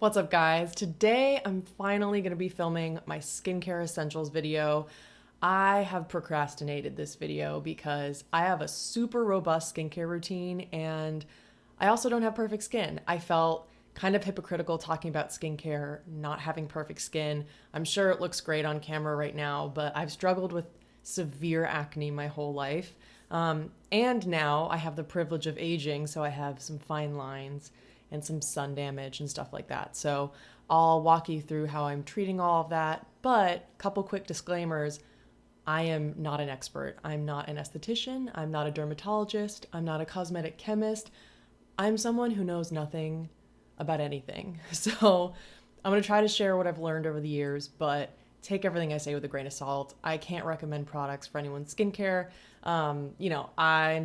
What's up, guys? Today I'm finally going to be filming my skincare essentials video. I have procrastinated this video because I have a super robust skincare routine and I also don't have perfect skin. I felt kind of hypocritical talking about skincare, not having perfect skin. I'm sure it looks great on camera right now, but I've struggled with severe acne my whole life. And now I have the privilege of aging, so I have some fine lines and some sun damage and stuff like that. So I'll walk you through how I'm treating all of that. But a couple quick disclaimers. I am not an expert. I'm not an esthetician. I'm not a dermatologist. I'm not a cosmetic chemist. I'm someone who knows nothing about anything. So I'm going to try to share what I've learned over the years, but take everything I say with a grain of salt. I can't recommend products for anyone's skincare. I'm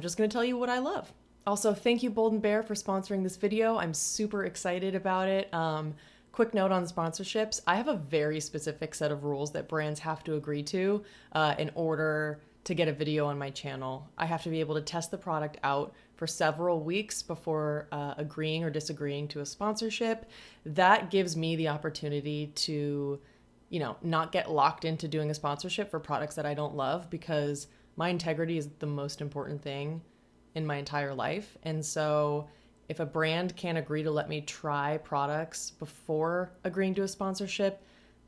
just going to tell you what I love. Also, thank you, Bold and Bear, for sponsoring this video. I'm super excited about it. Quick note on sponsorships. I have a very specific set of rules that brands have to agree to in order to get a video on my channel. I have to be able to test the product out for several weeks before agreeing or disagreeing to a sponsorship. That gives me the opportunity to, not get locked into doing a sponsorship for products that I don't love, because my integrity is the most important thing in my entire life. And so if a brand can't agree to let me try products before agreeing to a sponsorship,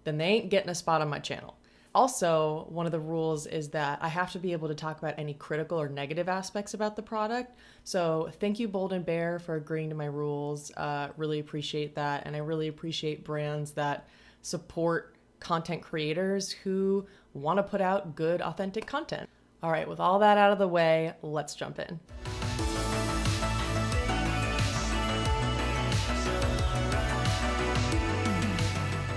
then they ain't getting a spot on my channel. Also, one of the rules is that I have to be able to talk about any critical or negative aspects about the product. So thank you, Bold and Bear, for agreeing to my rules. Really appreciate that. And I really appreciate brands that support content creators who want to put out good, authentic content. All right, with all that out of the way, let's jump in.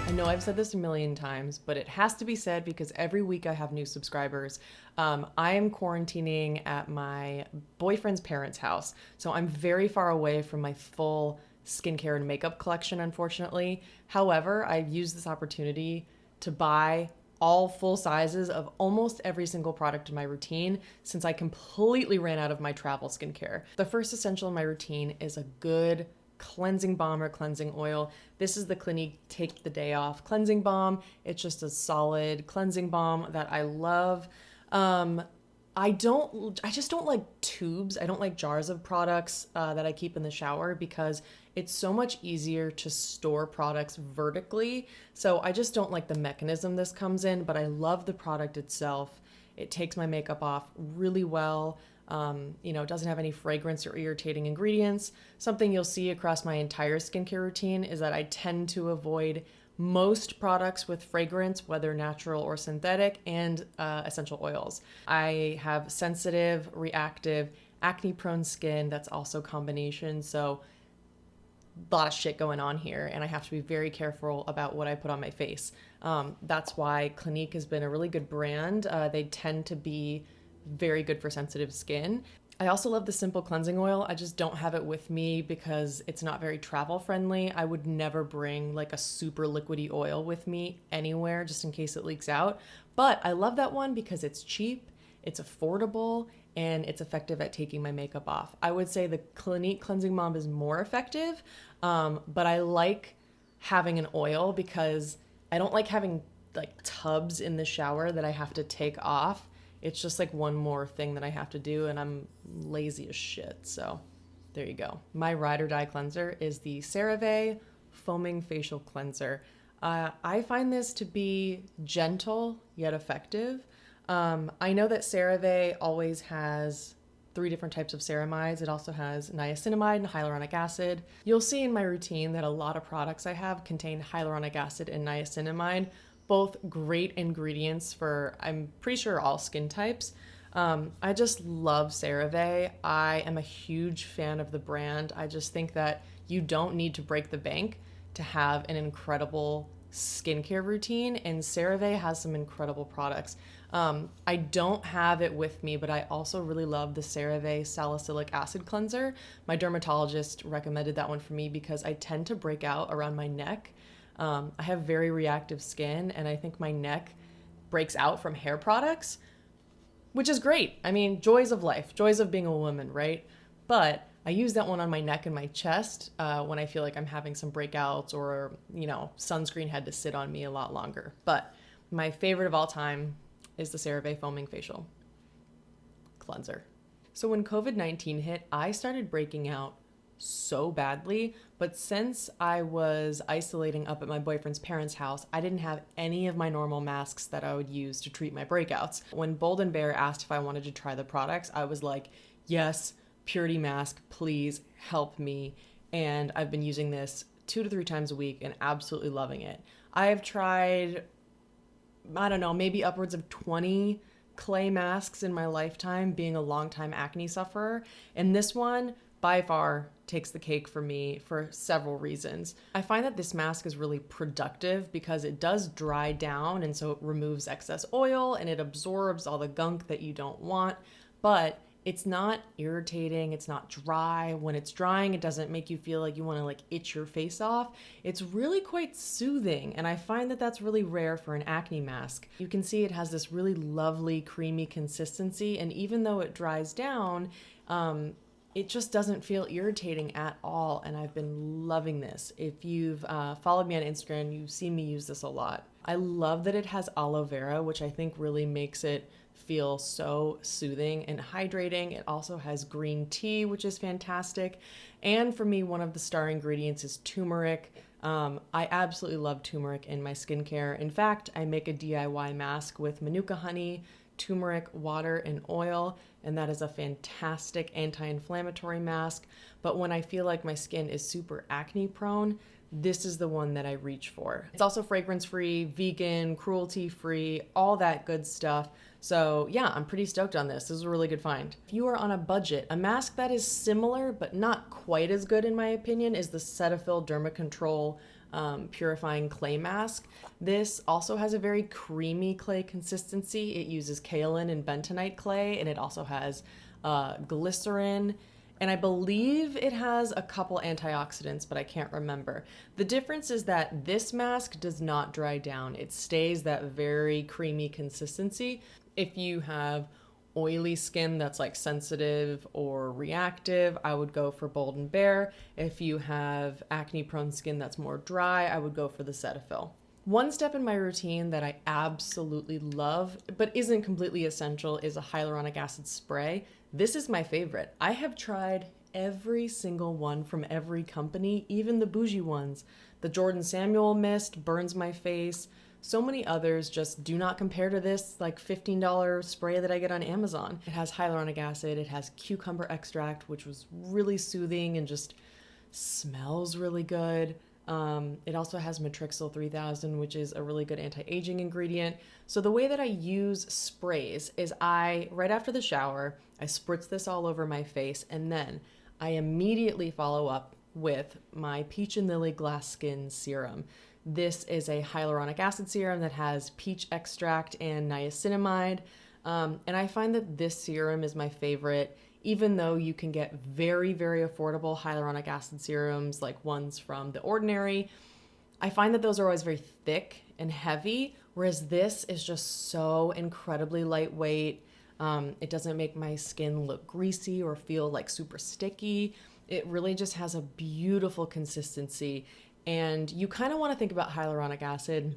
I know I've said this a million times, but it has to be said because every week I have new subscribers. I am quarantining at my boyfriend's parents' house, so I'm very far away from my full skincare and makeup collection, unfortunately. However, I've used this opportunity to buy all full sizes of almost every single product in my routine since I completely ran out of my travel skincare. The first essential in my routine is a good cleansing balm or cleansing oil. This is the Clinique Take the Day Off cleansing balm. It's just a solid cleansing balm that I love. I just don't like tubes. I don't like jars of products that I keep in the shower because it's so much easier to store products vertically. So I just don't like the mechanism this comes in, but I love the product itself. It takes my makeup off really well. It doesn't have any fragrance or irritating ingredients. Something you'll see across my entire skincare routine is that I tend to avoid most products with fragrance, whether natural or synthetic, and essential oils. I have sensitive, reactive, acne-prone skin that's also combination, so a lot of shit going on here, and I have to be very careful about what I put on my face. That's why Clinique has been a really good brand. They tend to be very good for sensitive skin. I also love the simple cleansing oil. I just don't have it with me because it's not very travel friendly. I would never bring like a super liquidy oil with me anywhere just in case it leaks out. But I love that one because it's cheap, it's affordable, and it's effective at taking my makeup off. I would say the Clinique cleansing balm is more effective, but I like having an oil because I don't like having like tubs in the shower that I have to take off. It's just like one more thing that I have to do, and I'm lazy as shit. So there you go. My ride or die cleanser is the Cerave Foaming Facial Cleanser. I find this to be gentle yet effective. I know that Cerave always has 3 different types of ceramides. It also has niacinamide and hyaluronic acid. You'll see in my routine that a lot of products I have contain hyaluronic acid and niacinamide, both great ingredients for, I'm pretty sure, all skin types. I just love Cerave. I am a huge fan of the brand. I just think that you don't need to break the bank to have an incredible skincare routine, and Cerave has some incredible products. I don't have it with me, but I also really love the Cerave Salicylic Acid Cleanser. My dermatologist recommended that one for me because I tend to break out around my neck. I have very reactive skin, and I think my neck breaks out from hair products, which is great. I mean, joys of life, joys of being a woman, right? But I use that one on my neck and my chest when I feel like I'm having some breakouts or, sunscreen had to sit on me a lot longer. But my favorite of all time is the Cerave Foaming Facial Cleanser. So when COVID-19 hit, I started breaking out so badly, but since I was isolating up at my boyfriend's parents' house, I didn't have any of my normal masks that I would use to treat my breakouts. When Bold and Bear asked if I wanted to try the products, I was like, yes, Purity mask, please help me. And I've been using this 2 to 3 times a week and absolutely loving it. I have tried, I don't know, maybe upwards of 20 clay masks in my lifetime, being a longtime acne sufferer. And this one by far takes the cake for me for several reasons. I find that this mask is really productive because it does dry down, and so it removes excess oil and it absorbs all the gunk that you don't want, but it's not irritating, it's not dry. When it's drying, it doesn't make you feel like you want to itch your face off. It's really quite soothing, and I find that that's really rare for an acne mask. You can see it has this really lovely creamy consistency, and even though it dries down, it just doesn't feel irritating at all, and I've been loving this. If you've followed me on Instagram, you've seen me use this a lot. I love that it has aloe vera, which I think really makes it feel so soothing and hydrating. It also has green tea, which is fantastic. And for me, one of the star ingredients is turmeric. I absolutely love turmeric in my skincare. In fact, I make a DIY mask with manuka honey, turmeric, water, and oil, and that is a fantastic anti-inflammatory mask. But when I feel like my skin is super acne prone, this is the one that I reach for. It's also fragrance-free, vegan, cruelty-free, all that good stuff. So yeah, I'm pretty stoked on this. This is a really good find. If you are on a budget, a mask that is similar but not quite as good in my opinion is the Cetaphil DermaControl Purifying Clay Mask. This also has a very creamy clay consistency. It uses kaolin and bentonite clay, and it also has glycerin, and I believe it has a couple antioxidants, but I can't remember. The difference is that this mask does not dry down. It stays that very creamy consistency. If you have oily skin that's sensitive or reactive, I would go for Bold and Bear. If you have acne prone skin that's more dry, I would go for the Cetaphil. One step in my routine that I absolutely love, but isn't completely essential, is a hyaluronic acid spray. This is my favorite. I have tried every single one from every company, even the bougie ones. The Jordan Samuel mist burns my face. So many others just do not compare to this $15 spray that I get on Amazon. It has hyaluronic acid, it has cucumber extract, which was really soothing and just smells really good. It also has Matrixyl 3000, which is a really good anti-aging ingredient. So the way that I use sprays is right after the shower, I spritz this all over my face, and then I immediately follow up with my Peach and Lily Glass Skin Serum. This is a hyaluronic acid serum that has peach extract and niacinamide. And I find that this serum is my favorite, even though you can get very, very affordable hyaluronic acid serums like ones from The Ordinary. I find that those are always very thick and heavy, whereas this is just so incredibly lightweight. It doesn't make my skin look greasy or feel super sticky. It really just has a beautiful consistency. And you kind of want to think about hyaluronic acid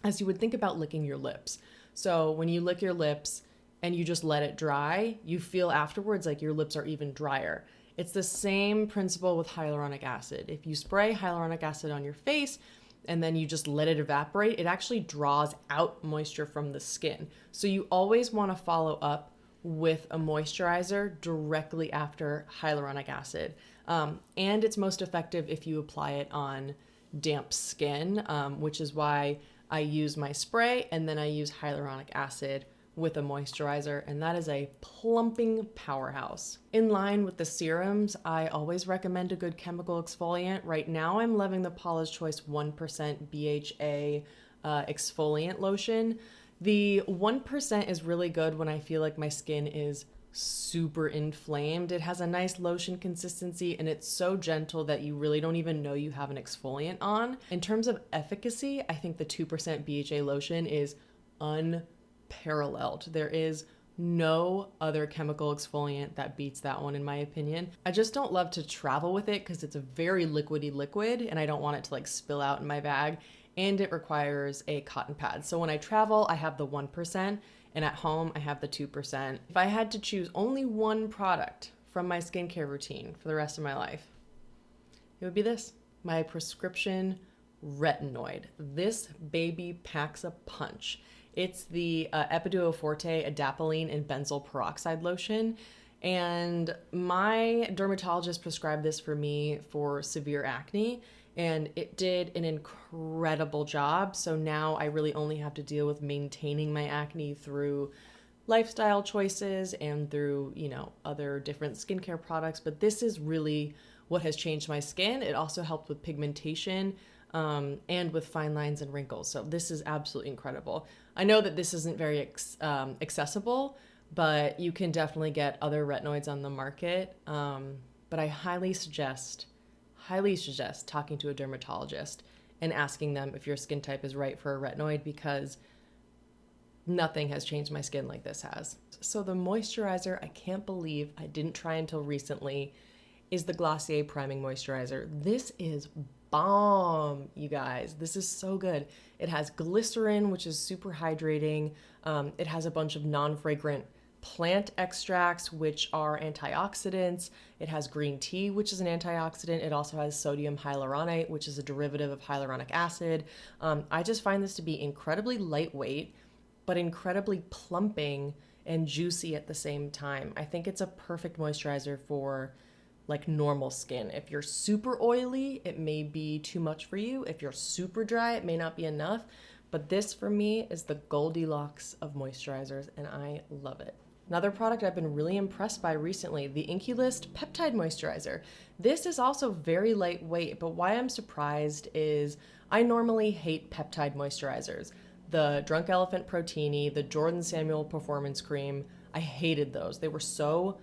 as you would think about licking your lips. So when you lick your lips and you just let it dry, you feel afterwards like your lips are even drier. It's the same principle with hyaluronic acid. If you spray hyaluronic acid on your face and then you just let it evaporate, it actually draws out moisture from the skin. So you always want to follow up with a moisturizer directly after hyaluronic acid. And it's most effective if you apply it on damp skin, which is why I use my spray and then I use hyaluronic acid with a moisturizer, and that is a plumping powerhouse. In line with the serums, I always recommend a good chemical exfoliant. Right now I'm loving the Paula's Choice 1% BHA exfoliant lotion. The 1% is really good when I feel like my skin is super inflamed. It has a nice lotion consistency and it's so gentle that you really don't even know you have an exfoliant on. In terms of efficacy, I think the 2% BHA lotion is unparalleled. There is No other chemical exfoliant that beats that one in my opinion. I just don't love to travel with it because it's a very liquidy liquid and I don't want it to like spill out in my bag, and it requires a cotton pad. So when I travel, I have the 1%, and at home I have the 2%. If I had to choose only one product from my skincare routine for the rest of my life, it would be this, my prescription Retinoid. This baby packs a punch. It's the Epiduo Forte Adapalene and Benzoyl Peroxide Lotion. And my dermatologist prescribed this for me for severe acne, and it did an incredible job. So now I really only have to deal with maintaining my acne through lifestyle choices and through, other different skincare products. But this is really what has changed my skin. It also helped with pigmentation, and with fine lines and wrinkles. So this is absolutely incredible. I know that this isn't very accessible, but you can definitely get other retinoids on the market. But I highly suggest talking to a dermatologist and asking them if your skin type is right for a retinoid, because nothing has changed my skin like this has. So the moisturizer I can't believe I didn't try until recently is the Glossier Priming Moisturizer. This is bomb, you guys. This is so good. It has glycerin, which is super hydrating. It has a bunch of non-fragrant plant extracts, which are antioxidants. It has green tea, which is an antioxidant. It also has sodium hyaluronate, which is a derivative of hyaluronic acid. I just find this to be incredibly lightweight, but incredibly plumping and juicy at the same time. I think it's a perfect moisturizer for like normal skin. If you're super oily, it may be too much for you. If you're super dry, it may not be enough. But this for me is the Goldilocks of moisturizers, and I love it. Another product I've been really impressed by recently, the Inkey List Peptide Moisturizer. This is also very lightweight, but why I'm surprised is I normally hate peptide moisturizers. The Drunk Elephant Protini, the Jordan Samuel Performance Cream, I hated those. They were so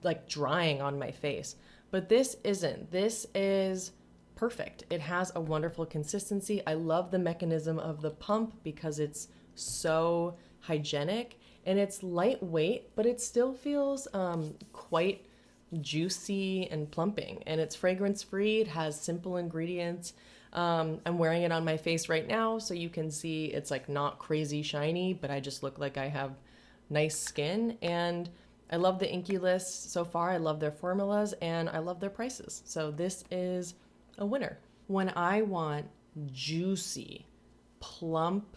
like drying on my face. But this isn't. This is perfect. It has a wonderful consistency. I love the mechanism of the pump because it's so hygienic, and it's lightweight, but it still feels quite juicy and plumping, and it's fragrance free. It has simple ingredients. I'm wearing it on my face right now, so you can see it's like not crazy shiny, but I just look like I have nice skin. And I love the Inkey List so far. I love their formulas and I love their prices. So this is a winner. When I want juicy, plump,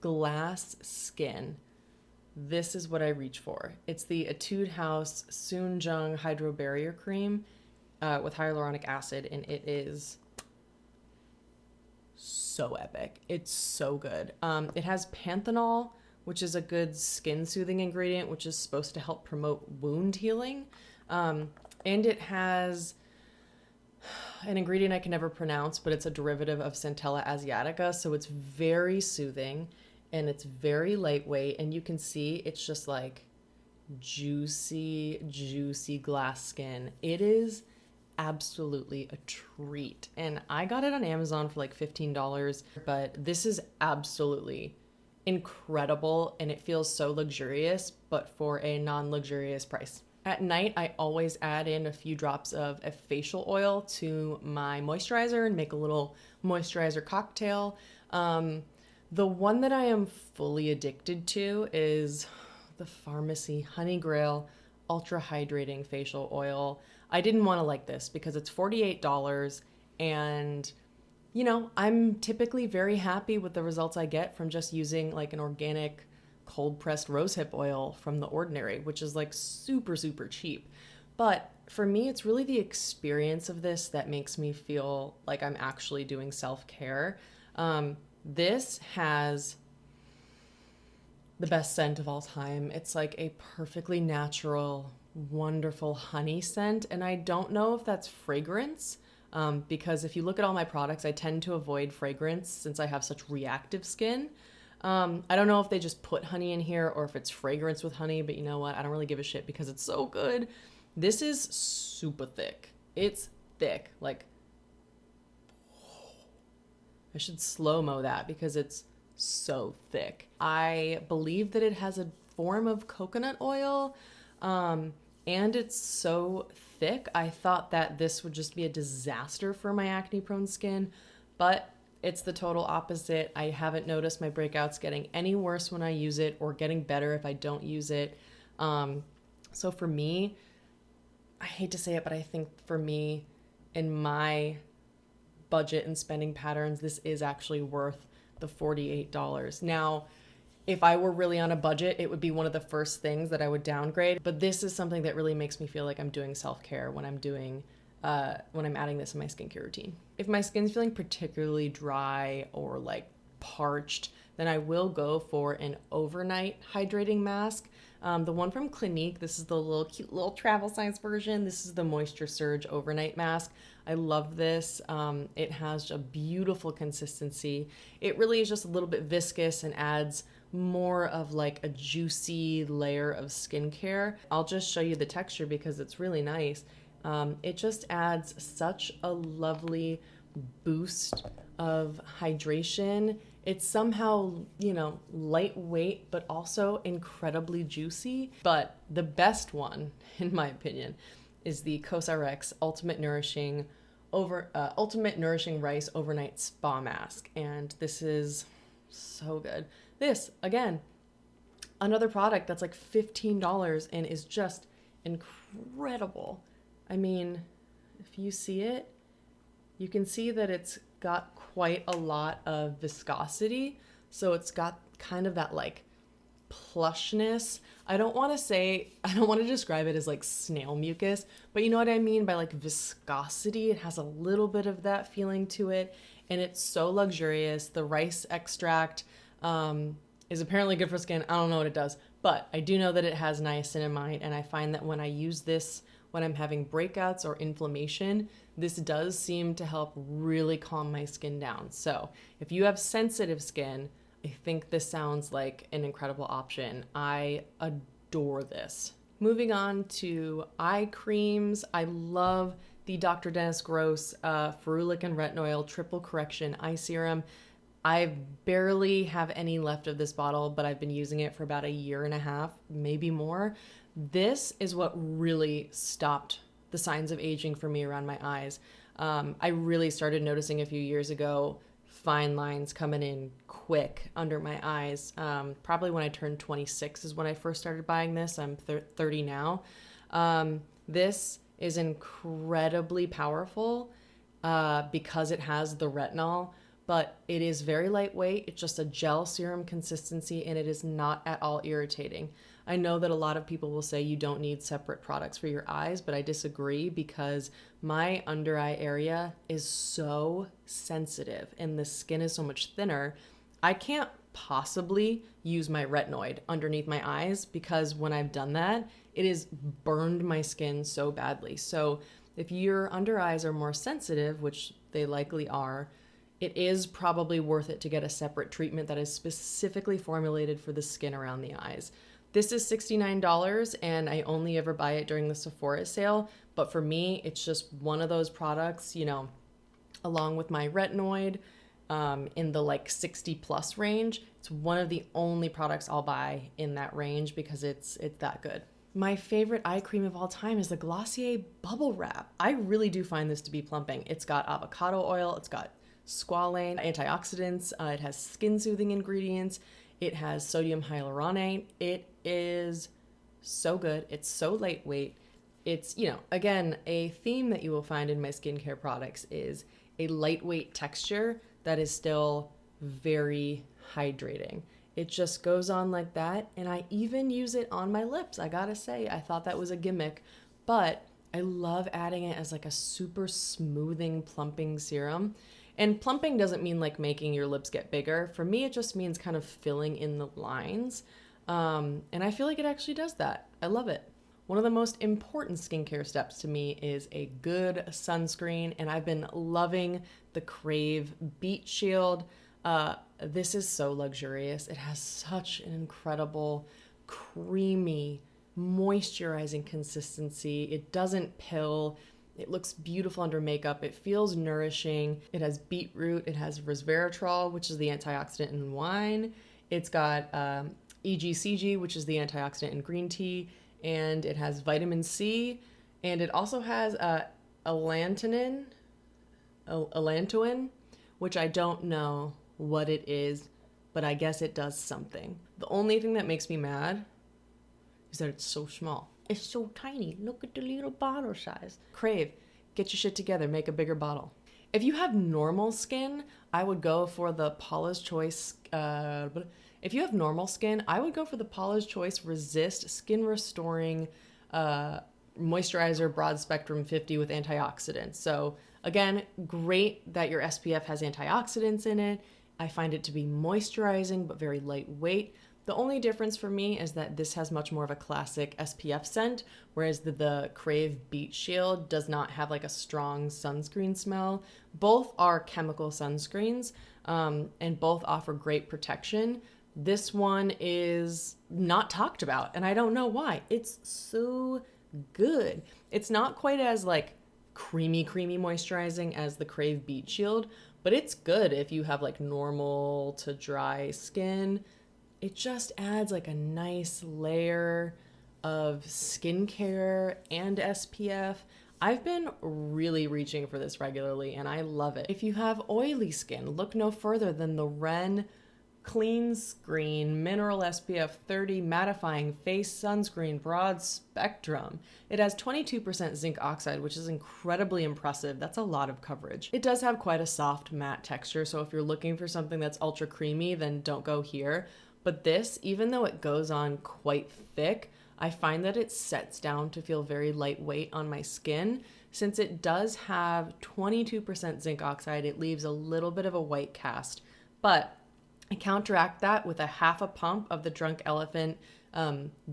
glass skin, this is what I reach for. It's the Etude House Jung Hydro Barrier Cream with hyaluronic acid, and it is so epic. It's so good. It has panthenol, which is a good skin soothing ingredient, which is supposed to help promote wound healing. And it has an ingredient I can never pronounce, but it's a derivative of Centella asiatica. So it's very soothing and it's very lightweight. And you can see it's just like juicy, juicy glass skin. It is absolutely a treat. And I got it on Amazon for like $15, but this is absolutely incredible, and it feels so luxurious, but for a non-luxurious price. At night, I always add in a few drops of a facial oil to my moisturizer and make a little moisturizer cocktail. The one that I am fully addicted to is the Farmacy Honey Grail Ultra-Hydrating Facial Oil. I didn't want to like this because it's $48, and I'm typically very happy with the results I get from just using like an organic cold pressed rosehip oil from The Ordinary, which is like super, super cheap. But for me, it's really the experience of this that makes me feel like I'm actually doing self-care. This has the best scent of all time. It's like a perfectly natural, wonderful honey scent. And I don't know if that's fragrance. Because if you look at all my products, I tend to avoid fragrance since I have such reactive skin. I don't know if they just put honey in here or if it's fragrance with honey, but you know what? I don't really give a shit because it's so good. This is super thick. It's thick. Like, I should slow-mo that because it's so thick. I believe that it has a form of coconut oil. And it's so thick. I thought that this would just be a disaster for my acne prone skin, but it's the total opposite. I haven't noticed my breakouts getting any worse when I use it or getting better if I don't use it. So for me, I hate to say it, but I think for me, in my budget and spending patterns, this is actually worth the $48. Now, if I were really on a budget, it would be one of the first things that I would downgrade. But this is something that really makes me feel like I'm doing self-care when I'm adding this in my skincare routine. If my skin's feeling particularly dry or like parched, then I will go for an overnight hydrating mask. The one from Clinique, this is the cute little travel size version. This is the Moisture Surge overnight mask. I love this. It has a beautiful consistency. It really is just a little bit viscous and adds more of like a juicy layer of skincare. I'll just show you the texture because it's really nice. It just adds such a lovely boost of hydration. It's somehow, lightweight, but also incredibly juicy. But the best one, in my opinion, is the COSRX Ultimate Nourishing Rice Overnight Spa Mask. And this is so good. This, again, another product that's like $15 and is just incredible. I mean, if you see it, you can see that it's got quite a lot of viscosity. So it's got kind of that like plushness. I don't want to describe it as like snail mucus, but you know what I mean by like viscosity. It has a little bit of that feeling to it, and it's so luxurious. The rice extract is apparently good for skin. I don't know what it does, but I do know that it has niacinamide, and I find that when I use this when I'm having breakouts or inflammation, this does seem to help really calm my skin down. So if you have sensitive skin, I think this sounds like an incredible option. I adore this. Moving on to eye creams, I love the Dr. Dennis Gross Ferulic and Retinoid Triple Correction Eye Serum. I barely have any left of this bottle, but I've been using it for about 1.5 years, maybe more. This is what really stopped the signs of aging for me around my eyes. I really started noticing a few years ago fine lines coming in quick under my eyes. Probably when I turned 26 is when I first started buying this. I'm 30 now. This is incredibly powerful because it has the retinol, but it is very lightweight. It's just a gel serum consistency, and it is not at all irritating. I know that a lot of people will say you don't need separate products for your eyes, but I disagree because my under eye area is so sensitive and the skin is so much thinner. I can't possibly use my retinoid underneath my eyes because when I've done that, it has burned my skin so badly. So if your under eyes are more sensitive, which they likely are, it is probably worth it to get a separate treatment that is specifically formulated for the skin around the eyes. This is $69 and I only ever buy it during the Sephora sale. But for me, it's just one of those products, along with my retinoid in the like 60 plus range. It's one of the only products I'll buy in that range because it's that good. My favorite eye cream of all time is the Glossier Bubble Wrap. I really do find this to be plumping. It's got avocado oil, it's got squalane, antioxidants, it has skin soothing ingredients, it has sodium hyaluronate. It is so good. It's so lightweight. It's, again, a theme that you will find in my skincare products is a lightweight texture that is still very hydrating. It just goes on like that, and I even use it on my lips. I gotta say, I thought that was a gimmick, but I love adding it as like a super smoothing, plumping serum. And plumping doesn't mean like making your lips get bigger. For me, it just means kind of filling in the lines. And I feel like it actually does that. I love it. One of the most important skincare steps to me is a good sunscreen, and I've been loving the Crave Beet Shield. This is so luxurious. It has such an incredible, creamy, moisturizing consistency. It doesn't pill. It looks beautiful under makeup. It feels nourishing. It has beetroot. It has resveratrol, which is the antioxidant in wine. It's got EGCG, which is the antioxidant in green tea, and it has vitamin C, and it also has allantoin, which I don't know what it is, but I guess it does something. The only thing that makes me mad is that it's so small. It's so tiny. Look at the little bottle size. Crave, get your shit together, make a bigger bottle. If you have normal skin, I would go for the Paula's Choice. If you have normal skin, I would go for the Paula's Choice Resist Skin Restoring Moisturizer Broad Spectrum 50 with antioxidants. So again, great that your SPF has antioxidants in it. I find it to be moisturizing but very lightweight. The only difference for me is that this has much more of a classic SPF scent, whereas the Crave Beet Shield does not have like a strong sunscreen smell. Both are chemical sunscreens, and both offer great protection. This one is not talked about, and I don't know why. It's so good. It's not quite as like creamy moisturizing as the Crave Beet Shield, but it's good if you have like normal to dry skin. It just adds like a nice layer of skincare and SPF. I've been really reaching for this regularly and I love it. If you have oily skin, look no further than the Ren Clean Screen Mineral SPF 30 Mattifying Face Sunscreen Broad Spectrum. It has 22% zinc oxide, which is incredibly impressive. That's a lot of coverage. It does have quite a soft matte texture, so if you're looking for something that's ultra creamy, then don't go here. But this, even though it goes on quite thick, I find that it sets down to feel very lightweight on my skin. Since it does have 22% zinc oxide, it leaves a little bit of a white cast. But I counteract that with a half a pump of the Drunk Elephant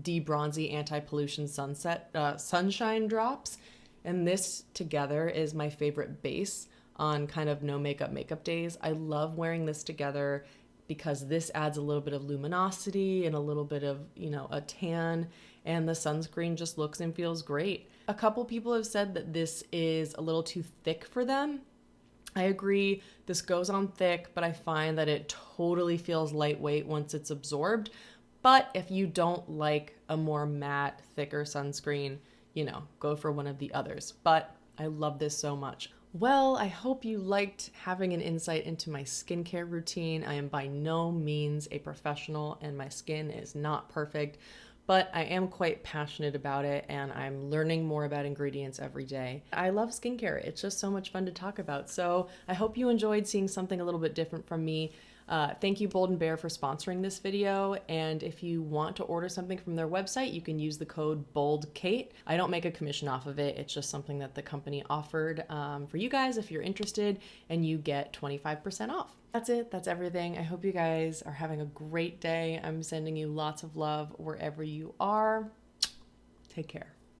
De-Bronzy Anti-Pollution Sunshine Drops. And this together is my favorite base on kind of no makeup days. I love wearing this together because this adds a little bit of luminosity and a little bit of, a tan, and the sunscreen just looks and feels great. A couple people have said that this is a little too thick for them. I agree, this goes on thick, but I find that it totally feels lightweight once it's absorbed. But if you don't like a more matte, thicker sunscreen, go for one of the others. But I love this so much. Well, I hope you liked having an insight into my skincare routine. I am by no means a professional and my skin is not perfect, but I am quite passionate about it and I'm learning more about ingredients every day. I love skincare. It's just so much fun to talk about. So I hope you enjoyed seeing something a little bit different from me. Thank you, Bold and Bear, for sponsoring this video. And if you want to order something from their website, you can use the code BOLDKATE. I don't make a commission off of it. It's just something that the company offered for you guys if you're interested, and you get 25% off. That's it. That's everything. I hope you guys are having a great day. I'm sending you lots of love wherever you are. Take care.